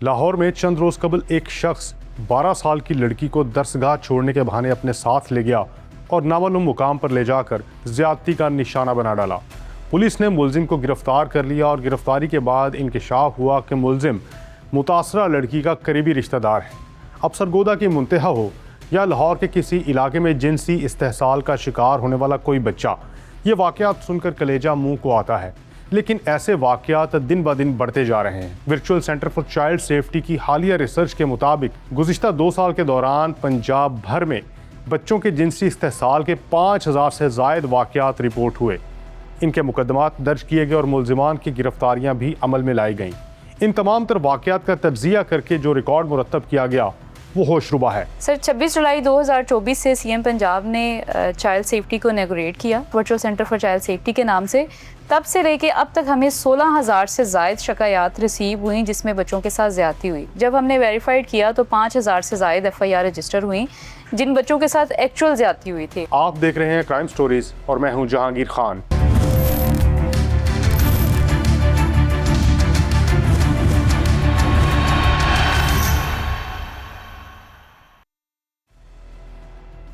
लाहौर में चंद रोज कबल एक शख्स 12 साल की लड़की को दरसगाह छोड़ने के बहाने अपने साथ ले गया और नामालूम मुकाम पर ले जाकर ज्यादती का निशाना बना डाला। पुलिस ने मुलजिम को गिरफ्तार कर लिया और गिरफ्तारी के बाद इंकशाफ हुआ कि मुलजिम मुतासरा लड़की का करीबी रिश्तेदार है। अब सरगोदा की मुंतहा हो या लाहौर के किसी इलाके में जिनसी इस्तेहसाल का शिकार होने वाला कोई बच्चा, ये वाक़यात सुनकर कलेजा मुंह को आता है। लेकिन ऐसे वाक़यात दिन ब दिन बढ़ते जा रहे हैं। Virtual centre for child safety की हालिया रिसर्च के मुताबिक गुज़िश्ता 2 साल के दौरान पंजाब भर में बच्चों के जिनसी इस्तेहसाल के 5000 से ज़ायद वाक़यात रिपोर्ट हुए। इनके मुकदमात दर्ज किए गए और मुलजिमान की गिरफ्तारियाँ भी अमल में लाई गईं। इन तमाम तर वाक़यात का तज्ज़िया करके जो रिकॉर्ड मुरतब किया गया वो होशरुबा है। सर 26 जुलाई 2024 से सीएम पंजाब ने चाइल्ड सेफ्टी को इनॉग्रेट किया virtual centre for child safety के नाम से। तब से लेके अब तक हमें 16,000 से ज़ायद शिकायत रिसीव हुई जिसमें बच्चों के साथ ज़्यादती हुई। जब हमने वेरीफाइड किया तो 5,000 से ज़ायद FIR रजिस्टर हुई जिन बच्चों के साथ एक्चुअल ज़्यादती हुई थी। आप देख रहे हैं क्राइम स्टोरीज और मैं हूं Jahangir Khan.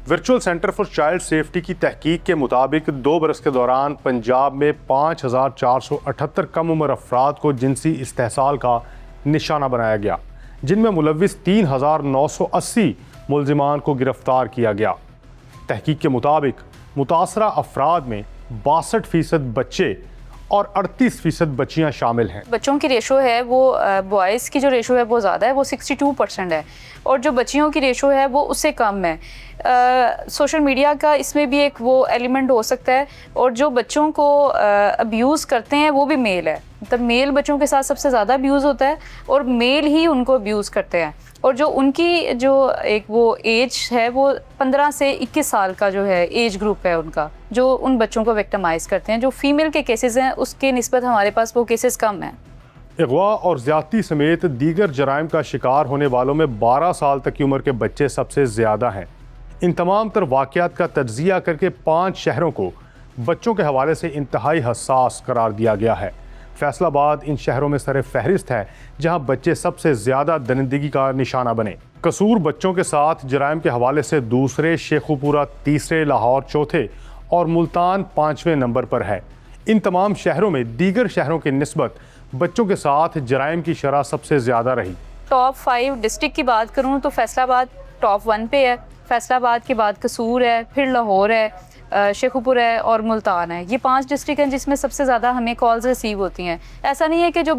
Virtual centre for child safety की तहकीक के मुताबिक 2 बरस के दौरान पंजाब में 5,478 कम उम्र अफराद को जिनसी इस्तेहसाल का निशाना बनाया गया, जिनमें मुलविस 3,980 मुलजिमान को गिरफ्तार किया गया। तहकीक के मुताबिक मुतासरा अफराद में 62% बच्चे और 38% बच्चियां शामिल हैं। बच्चों की रेशो है वो बॉयज़ की जो रेशो है वो ज़्यादा है, वो 62% है, और जो बच्चियों की रेशो है वो उससे कम है। सोशल मीडिया का इसमें भी एक वो एलिमेंट हो सकता है, और जो बच्चों को अब्यूज़ करते हैं वो भी मेल है। मतलब मेल बच्चों के साथ सबसे ज़्यादा अब्यूज़ होता है और मेल ही उनको अब्यूज़ करते हैं। और जो उनकी जो एक वो एज है वो 15 से 21 साल का जो है एज ग्रुप है उनका, जो उन बच्चों को विक्टिमाइज़ करते हैं। जो फीमेल के केसेस हैं उसके निस्बत हमारे पास वो केसेस कम हैं। अगवा और ज़्यादती समेत दीगर जराइम का शिकार होने वालों में 12 साल तक की उम्र के बच्चे सबसे ज़्यादा हैं। इन तमाम तर वाक़यात का तज्ज़िया करके 5 शहरों को बच्चों के हवाले से इंतहाई हसास करार दिया गया है। फैसलाबाद इन शहरों में सर फहरिस्त है जहां बच्चे सबसे ज़्यादा दरिंदगी का निशाना बने। कसूर बच्चों के साथ जराइम के हवाले से दूसरे, शेखुपुरा तीसरे, लाहौर चौथे और मुल्तान 5वें नंबर पर है। इन तमाम शहरों में दीगर शहरों की निस्बत बच्चों के साथ जराइम की शरह सबसे ज़्यादा रही। टॉप 5 डिस्ट्रिक्ट की बात करूँ तो फैसलाबाद टॉप 1 पे है। फैसलाबाद के बाद कसूर है, फिर लाहौर है, शेखुपुर है और मुल्तान है। ये 5 डिस्ट्रिक्ट हैं जिसमें सबसे ज़्यादा हमें कॉल्स रिसीव होती हैं। ऐसा नहीं है कि जो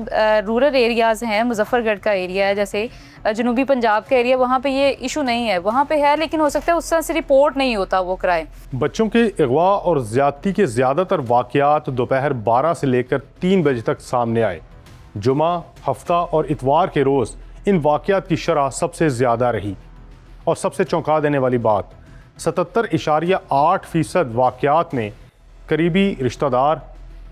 रूरल एरियाज़ हैं, मुजफ्फरगढ़ का एरिया है, जैसे जनूबी पंजाब का एरिया, वहाँ पे ये इशू नहीं है। वहाँ पे है लेकिन हो सकता है उस तरह से रिपोर्ट नहीं होता वो क्राइम। बच्चों के अगवा और ज़्यादती के ज़्यादातर वाक़यात दोपहर 12 से लेकर 3 बजे तक सामने आए। जुमा, हफ्ता और इतवार के रोज़ इन वाक़यात की शरह सबसे ज़्यादा रही। और सबसे चौंका देने वाली बात, 77.8% वाक़यात में करीबी रिश्तेदार,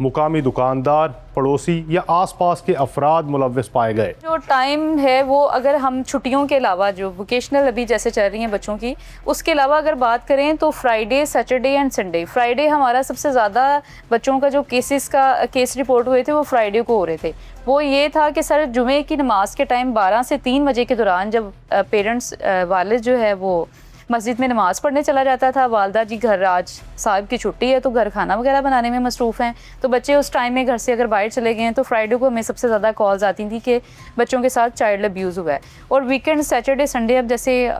मुकामी दुकानदार, पड़ोसी या आसपास के अफराद मुलव्विस पाए गए। जो टाइम है वो अगर हम छुट्टियों के अलावा जो वोकेशनल अभी जैसे चल रही हैं बच्चों की, उसके अलावा अगर बात करें तो Friday, Saturday and Sunday. Friday हमारा सबसे ज़्यादा बच्चों का जो केस रिपोर्ट हुए थे वो फ्राइडे को हो रहे थे। वो ये था कि सर जुमे की नमाज के टाइम 12 से 3 बजे के दौरान जब पेरेंट्स वालिद जो है वो मस्जिद में नमाज़ पढ़ने चला जाता था, वालदा जी घर आज साहब की छुट्टी है तो घर खाना वगैरह बनाने में मसरूफ़ हैं, तो बच्चे उस टाइम में घर से अगर बाहर चले गए हैं, तो फ्राइडे को हमें सबसे ज़्यादा कॉल्स आती थी कि बच्चों के साथ चाइल्ड अब्यूज़ हुआ है। और वीकेंड, सैटरडे, संडे, अब जैसे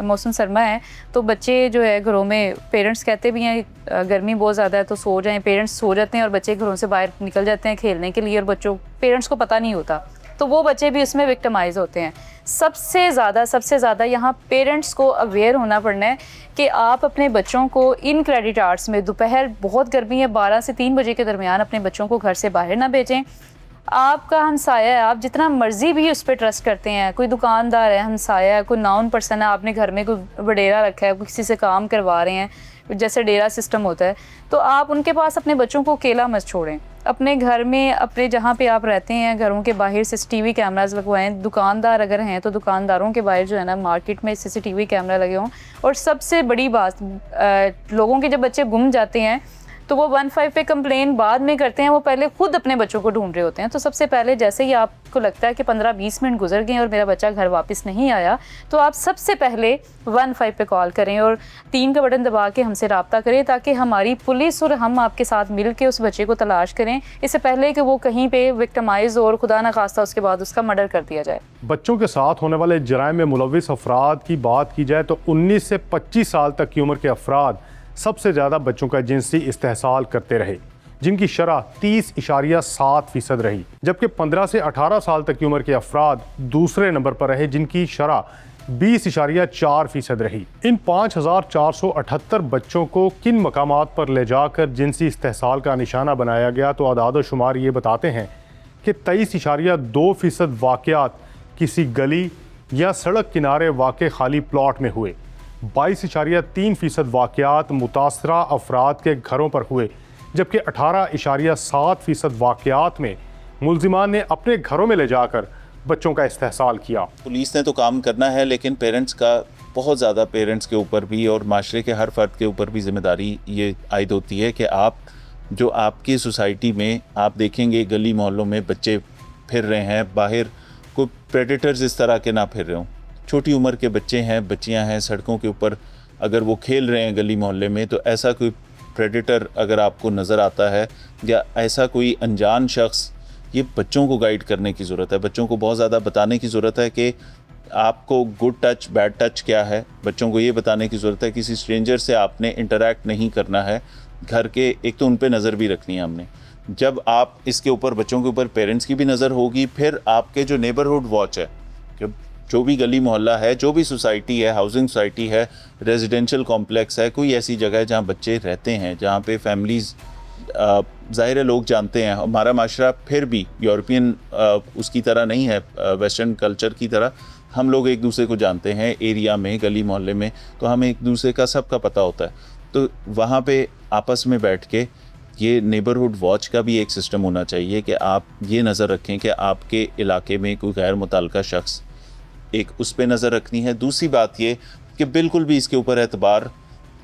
मौसम सरमा है तो बच्चे जो है घरों में, पेरेंट्स कहते भी हैं गर्मी बहुत ज़्यादा है तो सो जाएँ, पेरेंट्स सो जाते हैं और बच्चे घरों से बाहर निकल जाते हैं खेलने के लिए, और पेरेंट्स को पता नहीं होता, तो वो बच्चे भी उसमें विक्टिमाइज़ होते हैं। सबसे ज़्यादा यहाँ पेरेंट्स को अवेयर होना पड़ना है कि आप अपने बच्चों को इन क्रेडिट आवर्स में, दोपहर बहुत गर्मी है, 12 से 3 बजे के दरमियान अपने बच्चों को घर से बाहर ना भेजें। आपका हमसाया है, आप जितना मर्जी भी उस पर ट्रस्ट करते हैं, कोई दुकानदार है, हमसाया है, कोई नाउन पर्सन है, आपने घर में कोई वडेरा रखा है, किसी से काम करवा रहे हैं, जैसे डेरा सिस्टम होता है, तो आप उनके पास अपने बच्चों को अकेला मत छोड़ें। अपने घर में, अपने जहाँ पे आप रहते हैं, घरों के बाहर CCTV कैमरास लगवाएं। दुकानदार अगर हैं तो दुकानदारों के बाहर जो है ना, मार्केट में CCTV कैमरा लगे हों। और सबसे बड़ी बात, लोगों के जब बच्चे गुम जाते हैं तो वो 15 पे कंप्लेन बाद में करते हैं, वो पहले खुद अपने बच्चों को ढूंढ रहे होते हैं। तो सबसे पहले जैसे ही आपको लगता है कि 15-20 मिनट गुजर गए और मेरा बच्चा घर वापस नहीं आया, तो आप सबसे पहले 15 पे कॉल करें और 3 का बटन दबा के हमसे रब्ता करें, ताकि हमारी पुलिस और हम आपके साथ मिल के उस बच्चे को तलाश करें, इससे पहले कि वो कहीं पे विक्टिमाइज और खुदा न खास्ता उसके बाद उसका मर्डर कर दिया जाए। बच्चों के साथ होने वाले जराइम में मुलविस अफराद की बात की जाए तो 19 से 25 साल तक की उम्र के अफराद सबसे ज़्यादा बच्चों का जिनसी इस्तेहसाल करते रहे, जिनकी शरह 30.7% रही, जबकि 15 से 18 साल तक की उम्र के अफराद दूसरे नंबर पर रहे, जिनकी शरह 20.4% रही। इन 5,478 बच्चों को किन मकामात पर ले जाकर जिनसी इस्तेहसाल का निशाना बनाया गया, तो आदाद शुमार ये बताते हैं कि 23.2% वाक़यात किसी गली या सड़क किनारे वाक़ खाली प्लॉट में हुए, 22.3% वाक़यात मुतासरा अफराद के घरों पर हुए, जबकि 18.7% वाक़यात में मुल्ज़िमान ने अपने घरों में ले जाकर बच्चों का इस्तेहसाल किया। पुलिस ने तो काम करना है, लेकिन पेरेंट्स का बहुत ज़्यादा, पेरेंट्स के ऊपर भी और माशरे के हर फर्द के ऊपर भी जिम्मेदारी ये आयद होती है कि आप जो आपकी सोसाइटी में आप देखेंगे गली मोहल्लों में बच्चे फिर रहे हैं, बाहर कोई प्रेडेटर्स इस तरह के ना फिर रहे हों, छोटी उम्र के बच्चे हैं, बच्चियां हैं, सड़कों के ऊपर अगर वो खेल रहे हैं गली मोहल्ले में, तो ऐसा कोई प्रेडेटर अगर आपको नज़र आता है या ऐसा कोई अनजान शख्स, ये बच्चों को गाइड करने की ज़रूरत है, बच्चों को बहुत ज़्यादा बताने की ज़रूरत है कि आपको गुड टच बैड टच क्या है। बच्चों को ये बताने की ज़रूरत है किसी स्ट्रेंजर से आपने इंटरेक्ट नहीं करना है, घर के एक तो उन पे नज़र भी रखनी है हमने। जब आप इसके ऊपर बच्चों के ऊपर पेरेंट्स की भी नज़र होगी, फिर आपके जो नेबरहुड वॉच है, जो भी गली मोहल्ला है, जो भी सोसाइटी है, हाउसिंग सोसाइटी है, रेजिडेंशियल कॉम्प्लेक्स है, कोई ऐसी जगह है जहाँ बच्चे रहते हैं, जहाँ पे फैमिलीज़ ज़ाहिर है लोग जानते हैं। हमारा माशरा फिर भी यूरोपियन उसकी तरह नहीं है, वेस्टर्न कल्चर की तरह हम लोग एक दूसरे को जानते हैं, एरिया में, गली मोहल्ले में, तो हमें एक दूसरे का सबका पता होता है। तो वहाँ पे आपस में बैठ के ये नेबरहुड वॉच का भी एक सिस्टम होना चाहिए कि आप ये नज़र रखें कि आपके इलाके में कोई गैर मुतल्लिका शख्स, एक उस पर नज़र रखनी है। दूसरी बात ये कि बिल्कुल भी इसके ऊपर एतबार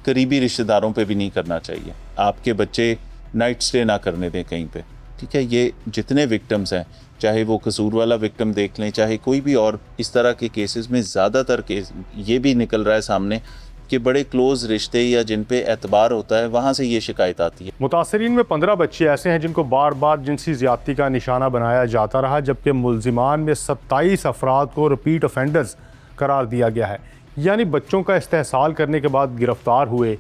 करीबी रिश्तेदारों पे भी नहीं करना चाहिए। आपके बच्चे नाइट स्टे ना करने दें कहीं पे, ठीक है। ये जितने विक्टिम्स हैं, चाहे वो कसूर वाला विक्टिम देख लें, चाहे कोई भी और, इस तरह के केसेस में ज़्यादातर केस ये भी निकल रहा है सामने कि बड़े क्लोज़ रिश्ते या जिन पे एतबार होता है, वहाँ से ये शिकायत आती है। मुतासरीन में 15 बच्चे ऐसे हैं जिनको बार बार जिनसी ज़्यादती का निशाना बनाया जाता रहा, जबकि मुल्ज़िमान में 27 अफराद को रिपीट ऑफेंडर्स करार दिया गया है। यानी बच्चों का इस्तेहसाल करने के बाद गिरफ्तार हुए,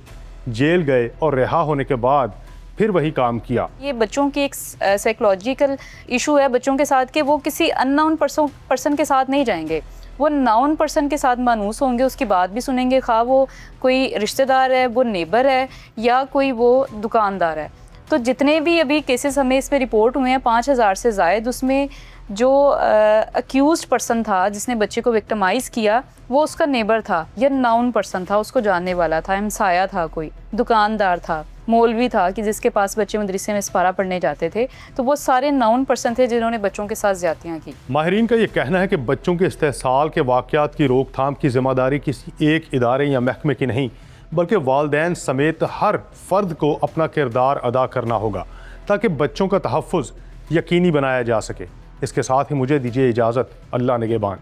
जेल गए और रिहा होने के बाद फिर वही काम किया। ये बच्चों की एक साइकोलॉजिकल इशू है बच्चों के साथ कि वो किसी अननोन पर्सन के साथ नहीं जाएंगे, वो नाउन पर्सन के साथ मानूस होंगे, उसकी बात भी सुनेंगे, खा वो कोई रिश्तेदार है, वो नेबर है या कोई वो दुकानदार है। तो जितने भी अभी केसेस हमें इसमें रिपोर्ट हुए हैं 5000 से ज़ायद, उसमें जो अक्यूज़ पर्सन था जिसने बच्चे को विक्टिमाइज़ किया, वो उसका नेबर था या नाउन पर्सन था, उसको जानने वाला था, हमसाया था, कोई दुकानदार था, मौलवी था कि जिसके पास बच्चे मदरसे में इस्पारा पढ़ने जाते थे। तो वो सारे नाउन पर्सन थे जिन्होंने बच्चों के साथ ज़्यादतियाँ की। माहिरीन का ये कहना है कि बच्चों के इस्तेहसाल के वाक़यात की रोकथाम की ज़िम्मेदारी किसी एक इदारे या महकमे की नहीं, बल्कि वालिदैन समेत हर फ़र्द को अपना किरदार अदा करना होगा ताकि बच्चों का तहफ़्फ़ुज़ यकीनी बनाया जा सके। इसके साथ ही मुझे दीजिए इजाज़त। अल्लाह निगहबान।